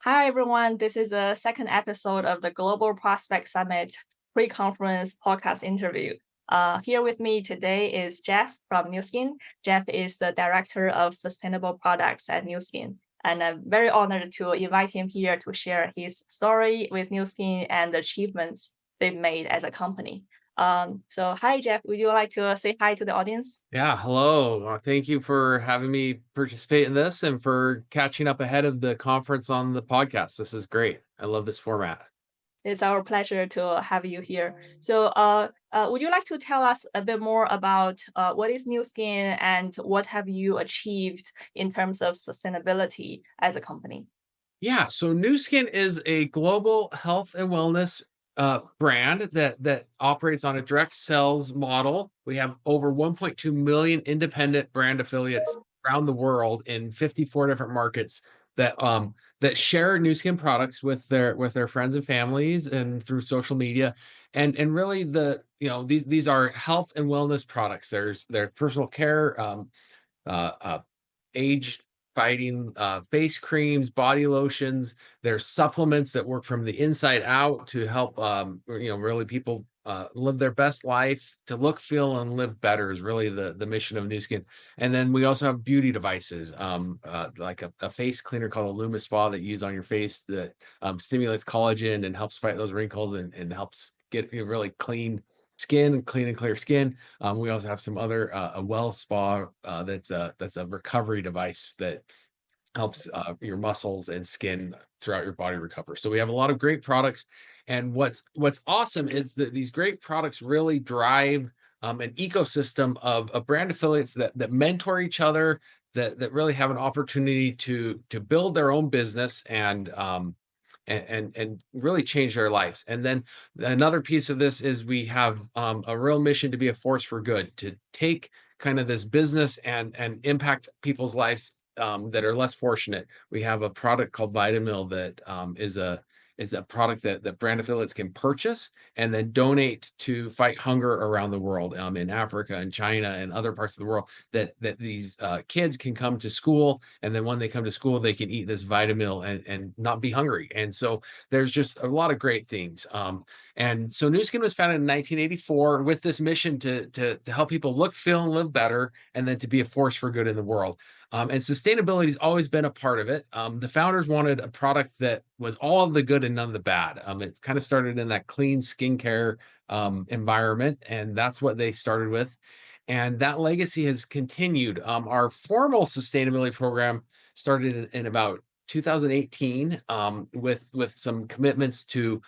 Hi, everyone. This is the second episode of the Global Prospect Summit pre-conference podcast interview. Here with me today is Jeff from Nu Skin. Jeff is the Director of Sustainable Products at Nu Skin. And I'm very honored to invite him here to share his story with Nu Skin and the achievements they've made as a company. So hi, Jeff. Would you like to say hi to the audience? Yeah, hello. Thank you for having me participate in this and for catching up ahead of the conference on the podcast. This is great. I love this format. It's our pleasure to have you here. So, would you like to tell us a bit more about what is Nu Skin and what have you achieved in terms of sustainability as a company? Yeah, so Nu Skin is a global health and wellness brand that operates on a direct sales model. We have over 1.2 million independent brand affiliates around the world in 54 different markets that share Nu Skin products with their friends and families and through social media. And really these are health and wellness products. There's personal care, uh, uh, age fighting face creams, body lotions. There's supplements that work from the inside out to help really people live their best life, to look, feel, and live better is really the mission of Nu Skin. And then we also have beauty devices, like a face cleaner called a Luma Spa that you use on your face that stimulates collagen and helps fight those wrinkles and helps get really clean and clear skin. We also have some other a well spa that's a recovery device that helps your muscles and skin throughout your body recover. So we have a lot of great products, and what's awesome is that these great products really drive an ecosystem of brand affiliates that mentor each other, that really have an opportunity to build their own business and really change their lives. And then another piece of this is we have a real mission to be a force for good, to take kind of this business and impact people's lives that are less fortunate. We have a product called Vitamil that is a product that brand affiliates can purchase and then donate to fight hunger around the world, in Africa and China and other parts of the world, that these kids can come to school, and then when they come to school they can eat this Vitamil and not be hungry. And so there's just a lot of great things. And so Nu Skin was founded in 1984 with this mission to help people look, feel, and live better, and then to be a force for good in the world. And sustainability has always been a part of it. The founders wanted a product that was all of the good and none of the bad. It's kind of started in that clean skincare environment, and that's what they started with. And that legacy has continued. Our formal sustainability program started in about 2018, with some commitments to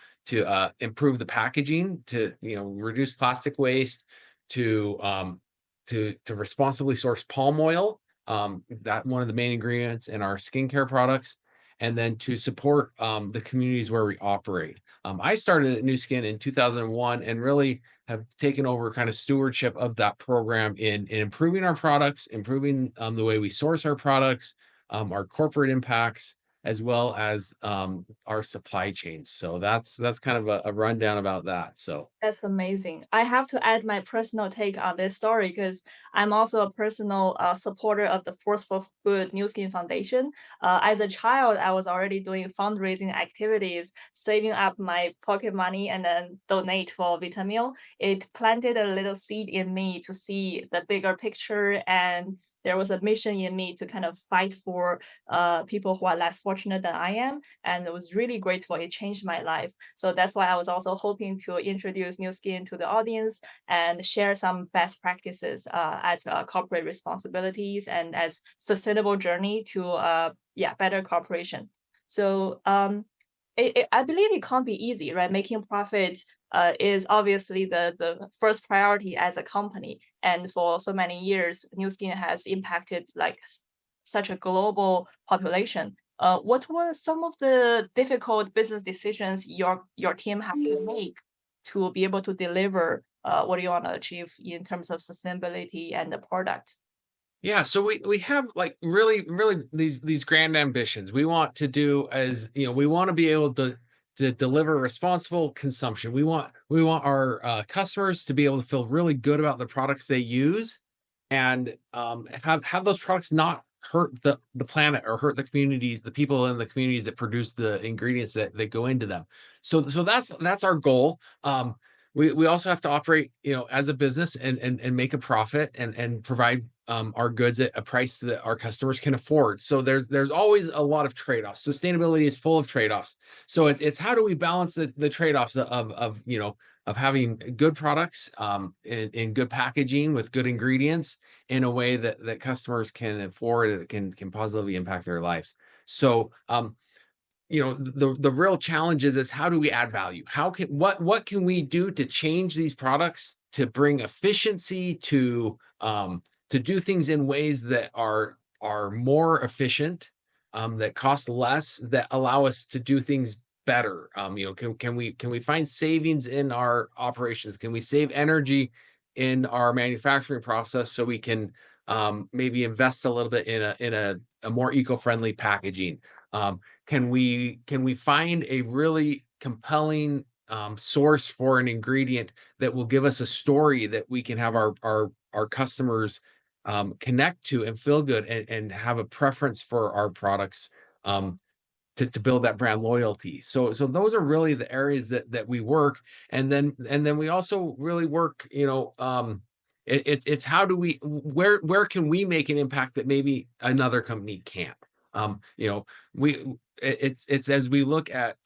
improve the packaging, to reduce plastic waste, to to responsibly source palm oil, that one of the main ingredients in our skincare products, and then to support the communities where we operate. I started at Nu Skin in 2001 and really have taken over kind of stewardship of that program in improving our products, improving the way we source our products, our corporate impacts, as well as our supply chain. So that's kind of a rundown about that. So That's amazing. I have to add my personal take on this story because I'm also a personal supporter of the Force for Good Nu Skin Foundation. As a child, I was already doing fundraising activities, saving up my pocket money and then donate for Vitamil. It planted a little seed in me to see the bigger picture, and there was a mission in me to kind of fight for people who are less fortunate than I am. And it was really grateful. It changed my life. So that's why I was also hoping to introduce Nu Skin to the audience and share some best practices as corporate responsibilities and as sustainable journey to better cooperation. So I believe it can't be easy, right? Making profit is obviously the first priority as a company, and for so many years, Nu Skin has impacted like such a global population. What were some of the difficult business decisions your team had to make to be able to deliver what you want to achieve in terms of sustainability and the product? yeah, so we have like really these grand ambitions. We want to do, as we want to be able to deliver responsible consumption. We want our customers to be able to feel really good about the products they use, and have those products not hurt the planet or hurt the communities, the people in the communities that produce the ingredients that go into them. So that's our goal. We also have to operate, as a business and make a profit and provide our goods at a price that our customers can afford. So there's always a lot of trade-offs. Sustainability is full of trade-offs. So it's how do we balance the trade-offs of having good products in good packaging with good ingredients in a way that customers can afford, that can positively impact their lives. So the real challenge is how do we add value? What can we do to change these products to bring efficiency to do things in ways that are more efficient, that cost less, that allow us to do things better? Can we find savings in our operations? Can we save energy in our manufacturing process so we can maybe invest a little bit in a more eco-friendly packaging? Can we find a really compelling source for an ingredient that will give us a story that we can have our customers connect to and feel good and have a preference for our products, to build that brand loyalty. So those are really the areas that we work. And then we also really work, it's how do where can we make an impact that maybe another company can't? We it's as we look at,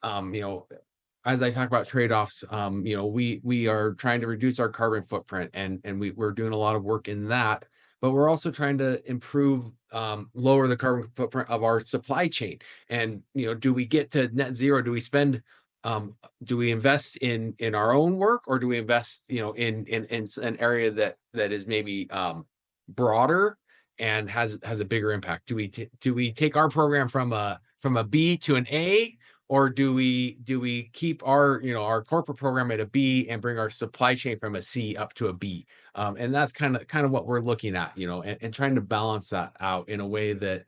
as I talk about trade-offs, we are trying to reduce our carbon footprint, and we're doing a lot of work in that, but we're also trying to improve, lower the carbon footprint of our supply chain. And do we get to net zero? Do we invest in our own work, or do we invest, in an area that is maybe broader and has a bigger impact? Do we take our program from a B to an A, or do we keep our corporate program at a B and bring our supply chain from a C up to a B? And that's kind of what we're looking at, and trying to balance that out in a way that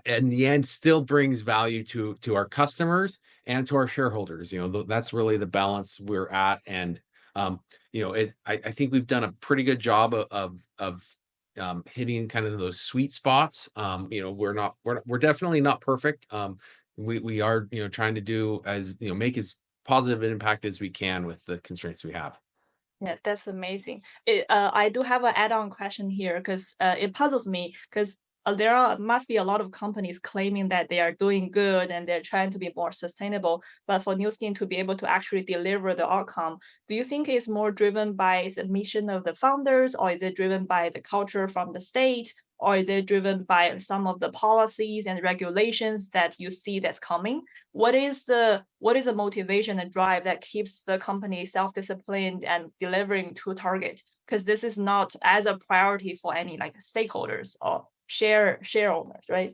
in the end still brings value to our customers and to our shareholders. That's really the balance we're at. And I think we've done a pretty good job of hitting kind of those sweet spots. We're definitely not perfect. We are trying to do make as positive an impact as we can with the constraints we have. Yeah, that's amazing. I do have an add-on question here because it puzzles me because must be a lot of companies claiming that they are doing good and they're trying to be more sustainable. But for New Skin to be able to actually deliver the outcome, do you think it's more driven by the mission of the founders, or is it driven by the culture from the state, or is it driven by some of the policies and regulations that you see that's coming? What is the motivation and drive that keeps the company self-disciplined and delivering to target? Because this is not as a priority for any like stakeholders or share owners, right?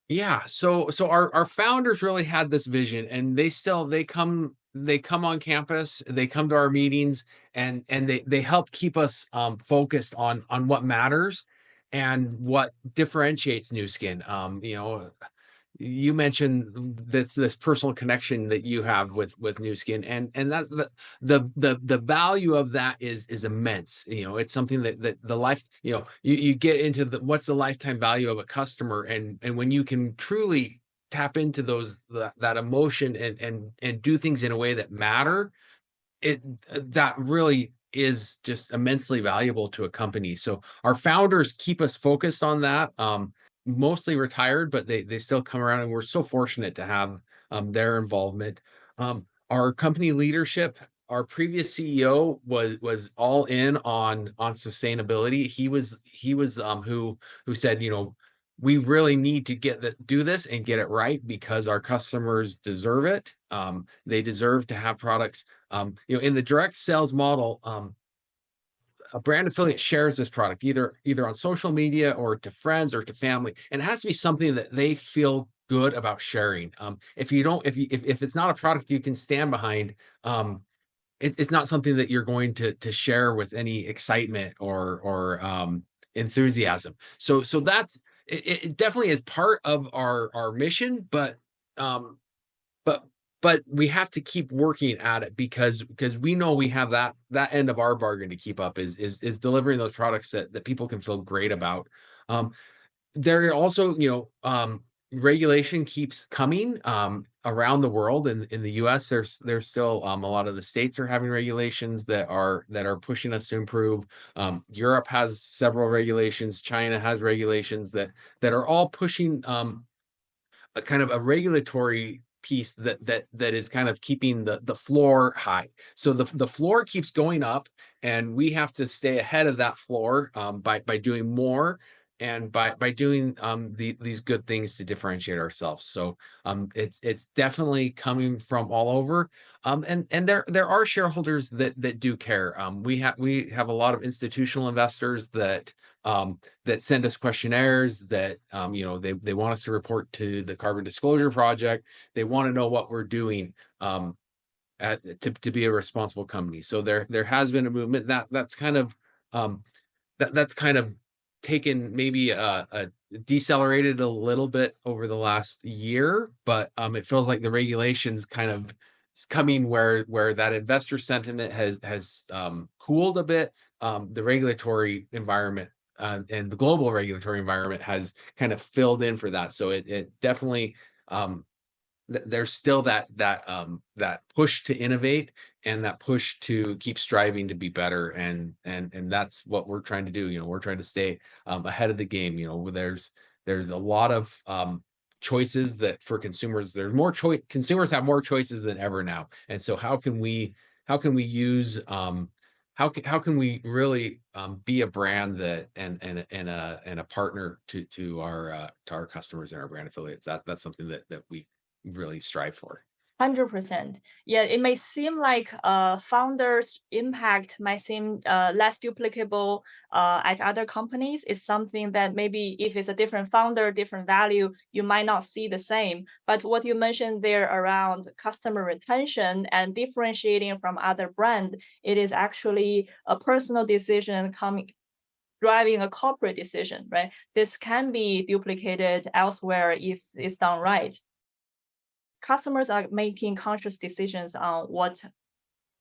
Yeah. So our founders really had this vision, and they come on campus, they come to our meetings, and they help keep us focused on what matters and what differentiates New Skin. You mentioned this personal connection that you have with New Skin, and that's the value of that is immense. It's something that the life, you get into what's the lifetime value of a customer, and when you can truly tap into that emotion and do things in a way that matter, that really is just immensely valuable to a company. So our founders keep us focused on that. Mostly retired, but they still come around, and we're so fortunate to have their involvement. Our company leadership, our previous CEO was all in on sustainability. He was who said, we really need to do this and get it right, because our customers deserve it. They deserve to have products. In the direct sales model, a brand affiliate shares this product either on social media or to friends or to family, and it has to be something that they feel good about sharing. If it's not a product you can stand behind, it's not something that you're going to share with any excitement or enthusiasm. So that's it definitely is part of our mission, um, but we have to keep working at it, because we know we have that end of our bargain to keep up, is delivering those products that people can feel great about. Um, There are also, regulation keeps coming around the world. In the US, there's still a lot of the states are having regulations that are pushing us to improve. Europe has several regulations, China has regulations that are all pushing a kind of a regulatory piece that is kind of keeping the floor high. So the floor keeps going up, and we have to stay ahead of that floor by doing more and by doing these good things to differentiate ourselves. So it's definitely coming from all over. And there are shareholders that do care. We have a lot of institutional investors that send us questionnaires that they want us to report to the Carbon Disclosure Project. They want to know what we're doing to be a responsible company. So there has been a movement that's kind of um, that's kind of taken maybe a decelerated a little bit over the last year, but it feels like the regulations kind of coming where that investor sentiment has cooled a bit. The regulatory environment and the global regulatory environment has kind of filled in for that. So it definitely um, there's still that push to innovate and that push to keep striving to be better, and that's what we're trying to do. We're trying to stay ahead of the game. There's a lot of choices that for consumers, there's more choice. Consumers have more choices than ever now, and so how can we use how can we really be a brand that and a partner to our customers and our brand affiliates? That's something that we really strive for. 100%. Yeah, it may seem like founders' impact might seem less duplicable at other companies. It's something that maybe if it's a different founder, different value, you might not see the same. But what you mentioned there around customer retention and differentiating from other brand, it is actually a personal decision coming driving a corporate decision, right? This can be duplicated elsewhere if it's done right. Customers are making conscious decisions on what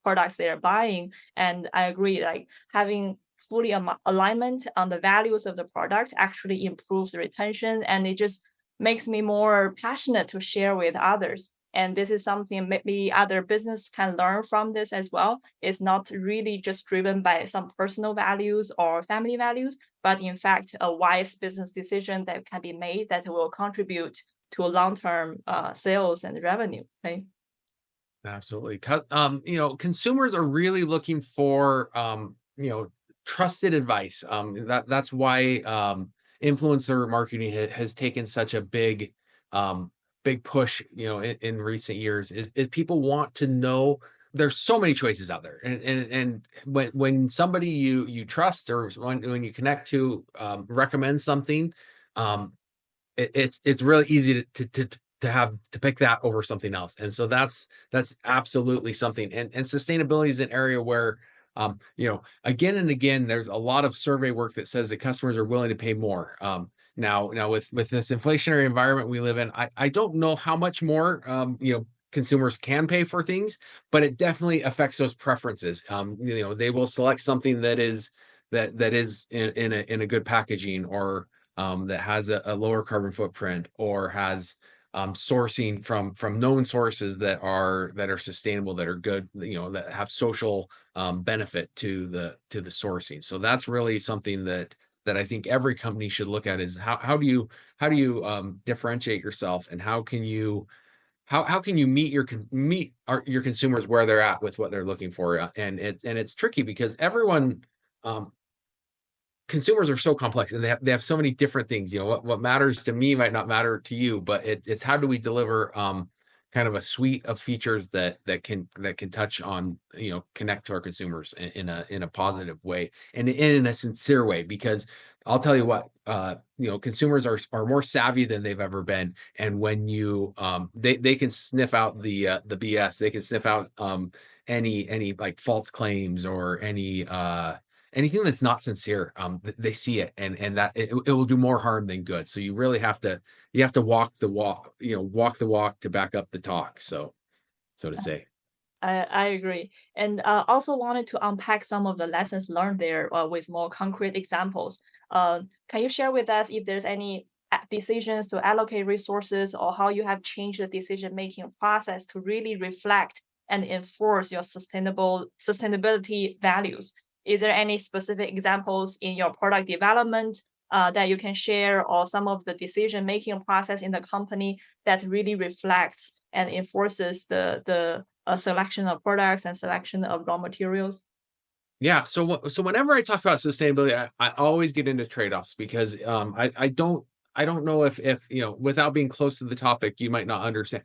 products they are buying. And I agree, like having fully alignment on the values of the product actually improves retention, and it just makes me more passionate to share with others. And this is something maybe other business can learn from this as well. It's not really just driven by some personal values or family values, but in fact, a wise business decision that can be made that will contribute to long-term sales and revenue, right? Absolutely. Consumers are really looking for trusted advice. That's why influencer marketing has taken such a big push, in recent years. Is people want to know there's so many choices out there, and when somebody you trust or when you connect to recommend something, um, it's really easy to have to pick that over something else. And so that's absolutely something. And sustainability is an area where again and again there's a lot of survey work that says that customers are willing to pay more. Now with this inflationary environment we live in, I don't know how much more consumers can pay for things, but it definitely affects those preferences. They will select something that is in a good packaging, or that has a lower carbon footprint, or has sourcing from known sources that are sustainable, that are good, that have social benefit to the sourcing. So that's really something that I think every company should look at, is how do you differentiate yourself, and how can you meet your consumers where they're at with what they're looking for. And it's tricky because everyone um, consumers are so complex, and they have so many different things. What matters to me might not matter to you, but it's how do we deliver kind of a suite of features that can touch on, connect to our consumers in a positive way, and in a sincere way. Because I'll tell you what, consumers are more savvy than they've ever been. And when they can sniff out the BS, they can sniff out any like false claims, or anything that's not sincere. They see it, and that it will do more harm than good. So you really have to walk the walk, walk the walk to back up the talk, so to say. I agree. And also wanted to unpack some of the lessons learned there with more concrete examples. Can you share with us if there's any decisions to allocate resources or how you have changed the decision-making process to really reflect and enforce your sustainability values? Is there any specific examples in your product development that you can share, or some of the decision-making process in the company that really reflects and enforces the selection of products and selection of raw materials? Yeah. So whenever I talk about sustainability, I always get into trade-offs because I don't know if without being close to the topic, you might not understand.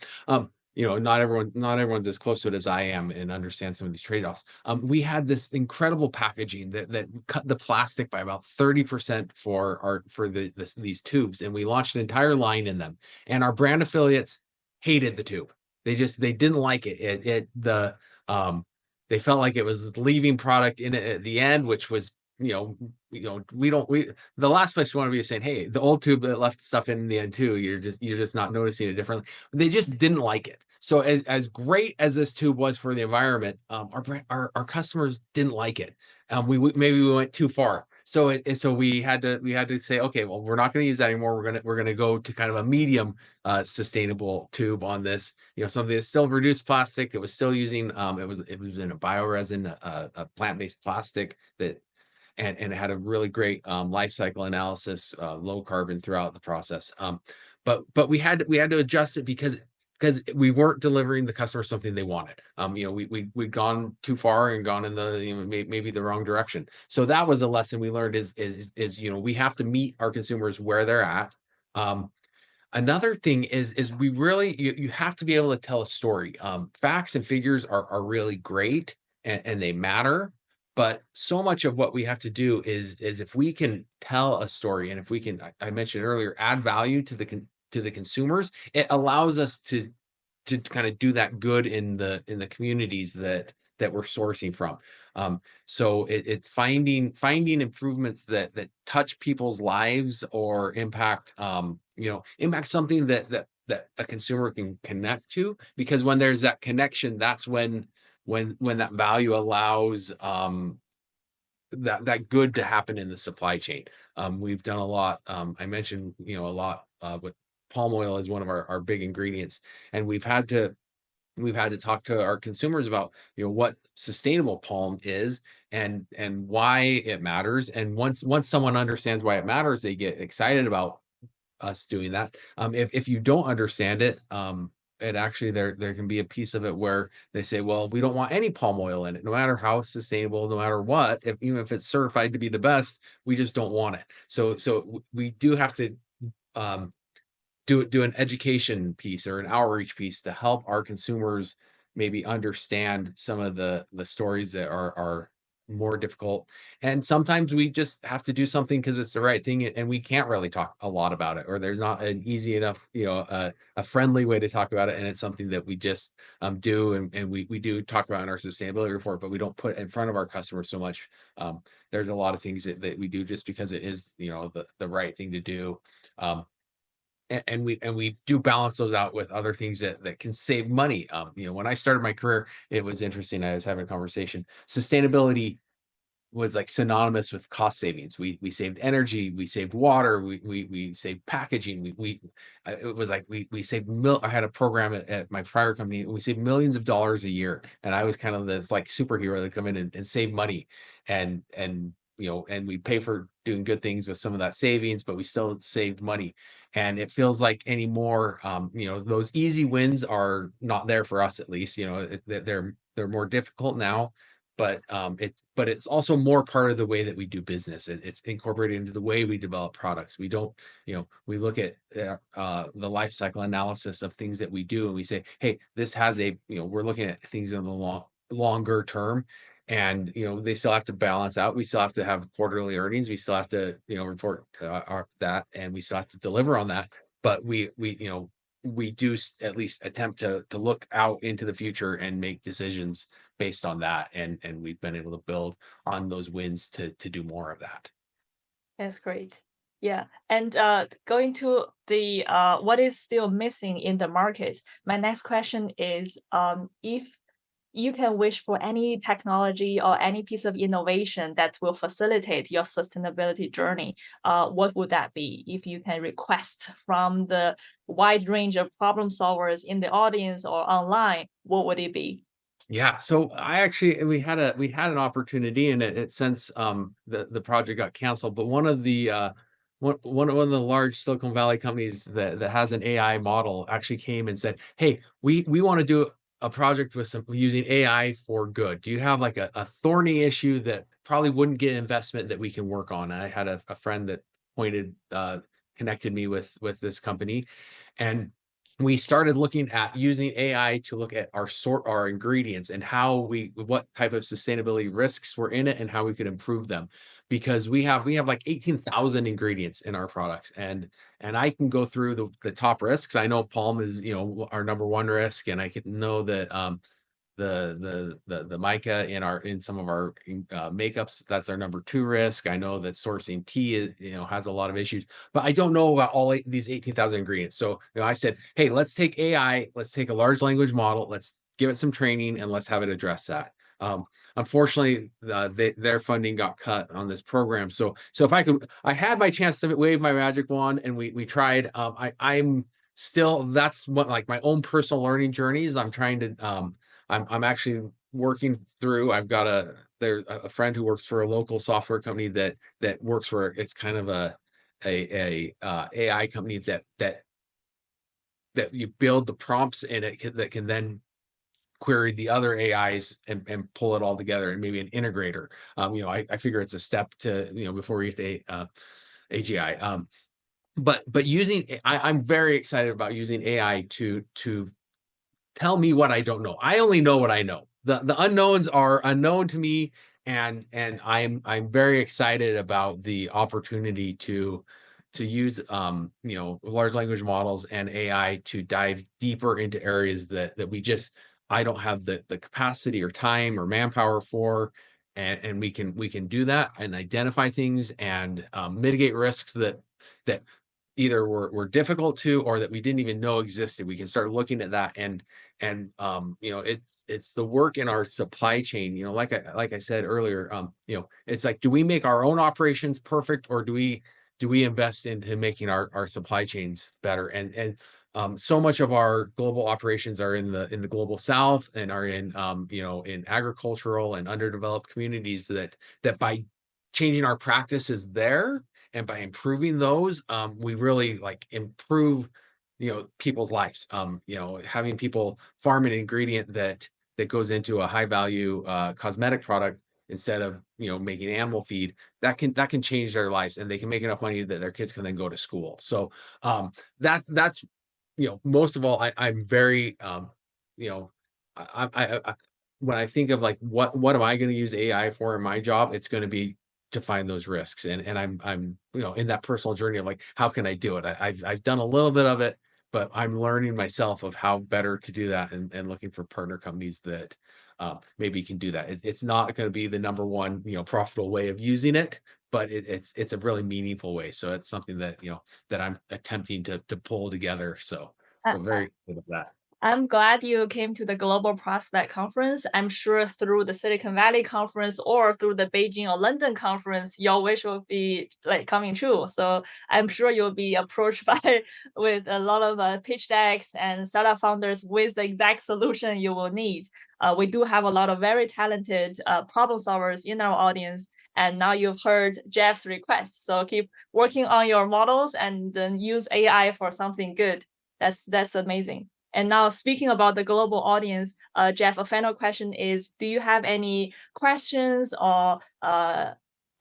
Not everyone's as close to it as I am and understand some of these trade-offs. We had this incredible packaging that cut the plastic by about 30% for these tubes, and we launched an entire line in them. And our brand affiliates hated the tube. They didn't like it. Um they felt like it was leaving product in it at the end, which was, we the last place we want to be is saying, hey, the old tube that left stuff in the end too. You're just not noticing it differently. They just didn't like it. So as great as this tube was for the environment, our customers didn't like it. Maybe we went too far. So we had to say, okay, well, we're not going to use that anymore. We're gonna go to kind of a medium sustainable tube on this. Something that's still reduced plastic. It was still using it was in a bioresin, a plant-based plastic and it had a really great life cycle analysis, low carbon throughout the process. But we had to adjust it because we weren't delivering the customer something they wanted. We'd gone too far and gone in the maybe the wrong direction. So that was a lesson we learned is we have to meet our consumers where they're at. Um, Another thing is we really you have to be able to tell a story. Facts and figures are really great and they matter, but so much of what we have to do is if we can tell a story and if we can, I mentioned earlier, add value to the consumers, it allows us to kind of do that good in the communities that we're sourcing from. So it's finding improvements that touch people's lives or impact something that a consumer can connect to. Because when there's that connection, that's when that value allows that good to happen in the supply chain. We've done a lot. I mentioned a lot with palm oil as one of our big ingredients, and we've had to talk to our consumers about what sustainable palm is and why it matters. And once someone understands why it matters, they get excited about us doing that. If you don't understand it, it actually there can be a piece of it where they say, well, we don't want any palm oil in it, no matter how sustainable, no matter what, even if it's certified to be the best, we just don't want it. So we do have to um, do an education piece or an outreach piece to help our consumers maybe understand some of the stories that are more difficult. And sometimes we just have to do something because it's the right thing, and we can't really talk a lot about it, or there's not an easy enough, a friendly way to talk about it, and it's something that we just do, and we do talk about in our sustainability report, but we don't put it in front of our customers so much. There's a lot of things that we do just because it is the right thing to do. Um, and we do balance those out with other things that can save money. When I started my career, it was interesting. I was having a conversation. Sustainability was like synonymous with cost savings. We saved energy, we saved water, we saved packaging. It was like we saved I had a program at my prior company, and we saved millions of dollars a year. And I was kind of this like superhero that come in and save money, and we pay for doing good things with some of that savings, but we still saved money. And it feels like anymore, those easy wins are not there for us, at least. They're more difficult now, but it's also more part of the way that we do business. It's incorporated into the way we develop products. We don't, we look at the life cycle analysis of things that we do, and we say, hey, this has we're looking at things in the longer term, and they still have to balance out. We still have to have quarterly earnings. We still have to report that, and we still have to deliver on that. But we do at least attempt to look out into the future and make decisions based on that, and we've been able to build on those wins to do more of that. That's great. Yeah. And going to the what is still missing in the market, my next question is if you can wish for any technology or any piece of innovation that will facilitate your sustainability journey, what would that be? If you can request from the wide range of problem solvers in the audience or online, what would it be? Yeah, so I actually we had an opportunity, and it since the project got canceled. But one of the one of the large Silicon Valley companies that has an AI model actually came and said, "Hey, we want to do a project with some using AI for good. Do you have like a thorny issue that probably wouldn't get investment that we can work on?" I had a friend that pointed connected me with this company, and we started looking at using AI to look at our ingredients and what type of sustainability risks were in it and how we could improve them. Because we have like 18,000 ingredients in our products, and I can go through the top risks. I know palm is, our number one risk, and I can know that the mica in some of our makeups, that's our number two risk. I know that sourcing tea is, has a lot of issues, but I don't know about these 18,000 ingredients. So I said, hey, let's take AI, let's take a large language model, let's give it some training, and let's have it address that. Unfortunately, their funding got cut on this program. So if I had my chance to wave my magic wand, and we tried. I'm still, that's what, like, my own personal learning journeys. I'm trying to I'm actually working through. There's a friend who works for a local software company that works for, it's kind of a AI company that you build the prompts in it that can then query the other AIs and pull it all together, and maybe an integrator. I figure it's a step to, before we get to AGI. But I'm very excited about using AI to tell me what I don't know. I only know what I know. The unknowns are unknown to me, and I'm very excited about the opportunity to use large language models and AI to dive deeper into areas that I don't have the capacity or time or manpower for, and we can do that and identify things and mitigate risks that either were difficult to, or that we didn't even know existed. We can start looking at that, and it's the work in our supply chain. Like I said earlier, it's like, do we make our own operations perfect, or do we invest into making our supply chains better? And so much of our global operations are in the global south, and are in agricultural and underdeveloped communities, that by changing our practices there and by improving those, we really like improve people's lives. Having people farm an ingredient that goes into a high value cosmetic product, instead of making animal feed, that can change their lives, and they can make enough money that their kids can then go to school. So that's most of all, I'm very you know I when I think of like what am I going to use AI for in my job, it's going to be to find those risks. And I'm in that personal journey of like, how can I do it? I've done a little bit of it, but I'm learning myself of how better to do that, and looking for partner companies that maybe can do that. It's not going to be the number one profitable way of using it, but it's a really meaningful way. So it's something that I'm attempting to pull together. So very good at that. I'm glad you came to the Global Prospect Conference. I'm sure through the Silicon Valley conference or through the Beijing or London conference, your wish will be like coming true. So I'm sure you'll be approached by with a lot of pitch decks and startup founders with the exact solution you will need. We do have a lot of very talented problem solvers in our audience, and now you've heard Jeff's request. So keep working on your models and then use AI for something good. That's amazing. And now, speaking about the global audience, Jeff, a final question is: do you have any questions or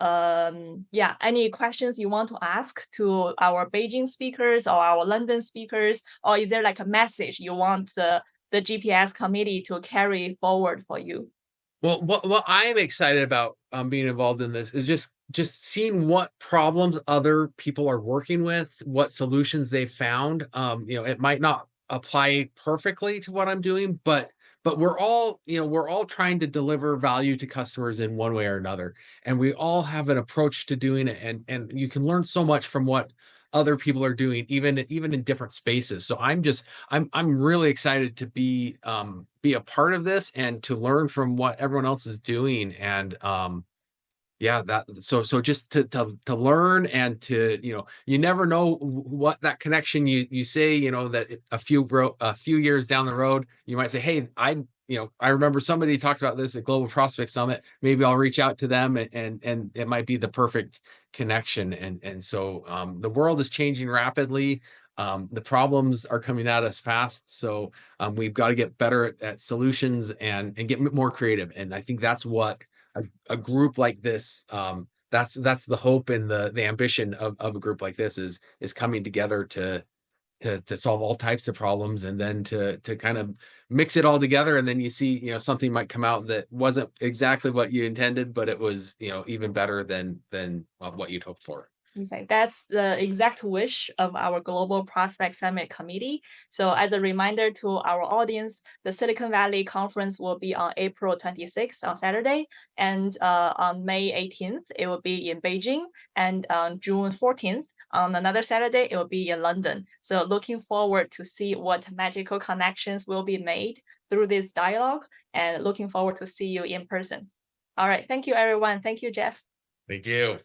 any questions you want to ask to our Beijing speakers or our London speakers, or is there like a message you want the GPS committee to carry forward for you? Well, what I am excited about being involved in this is just seeing what problems other people are working with, what solutions they found. It might not apply perfectly to what I'm doing, but we're all trying to deliver value to customers in one way or another, and we all have an approach to doing it, and you can learn so much from what other people are doing, even in different spaces. So I'm really excited to be a part of this and to learn from what everyone else is doing. And yeah, so just to learn and to, you never know what that connection you say, that a few years down the road, you might say, hey, I remember somebody talked about this at Global Prospect Summit. Maybe I'll reach out to them, and it might be the perfect connection. And so the world is changing rapidly. The problems are coming at us fast. So we've got to get better at solutions and get more creative. And I think that's what a group like this, that's the hope and the ambition of a group like this is coming together to solve all types of problems, and then to kind of mix it all together, and then you see, something might come out that wasn't exactly what you intended, but it was, even better than what you'd hoped for. Okay, that's the exact wish of our Global Prospect Summit committee. So, as a reminder to our audience, the Silicon Valley conference will be on April 26th on Saturday, and on May 18th, it will be in Beijing, and on June 14th, on another Saturday, it will be in London. So, looking forward to see what magical connections will be made through this dialogue, and looking forward to see you in person. All right, thank you, everyone. Thank you, Jeff. Thank you.